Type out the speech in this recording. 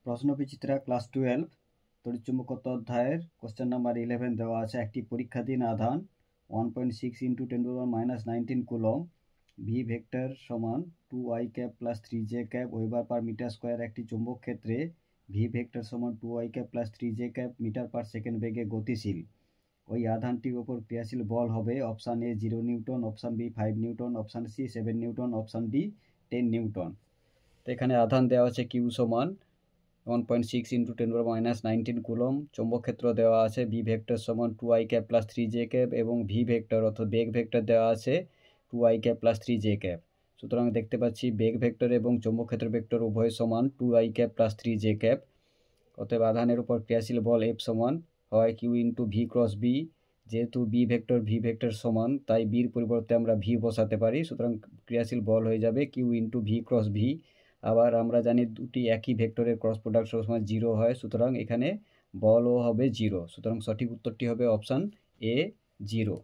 প্রশ্নবিচিত্রা class 12 তড়িৎচুম্বকত্ব অধ্যায়ের question number 11 দেওয়া আছে। একটি পরীক্ষাধীন আধান 1.6 × 10⁻19 কুলম, ভি ভেক্টর সমান 2i cap plus 3j cap weber per metre square একটি চৌম্বক ক্ষেত্রে ভি ভেক্টর সমান 2i cap plus 3j cap metre per second বেগে গতিশীল। ওই আধানটির ওপর ক্রিয়াশীল বল হবে option A 0 newton, option B 5 newton, option C 7 newton, option D 10 newton. তো এখানে আধান দেওয়া আছে কিউ সমান 1.6 × 10⁻19 কুলম, চৌম্বক ক্ষেত্র দেওয়া আছে বি ভেক্টর সমান 2i cap plus 3j cap এবং ভি ভেক্টর অর্থাৎ বেগ ভেক্টর দেওয়া আছে 2i cap plus 3j cap. সুতরাং দেখতে পাচ্ছি বেগ ভেক্টর এবং চৌম্বক ক্ষেত্র ভেক্টর উভয় সমান 2i cap plus 3j cap. অতএব আধানের উপর ক্রিয়াশীল বল F সমান হয় Q into V cross B. যেহেতু বি ভেক্টর ভি ভেক্টর সমান তাই বির পরিবর্তে আমরা ভি বসাতে পারি, সুতরাং ক্রিয়াশীল বল হয়ে যাবে Q into V cross V. আবার আমরা জানি দুটি একই ভেক্টরের ক্রস প্রোডাক্ট সবসময় 0 হয়, সুতরাং এখানে বলও হবে 0। সুতরাং সঠিক উত্তরটি হবে অপশান এ 0।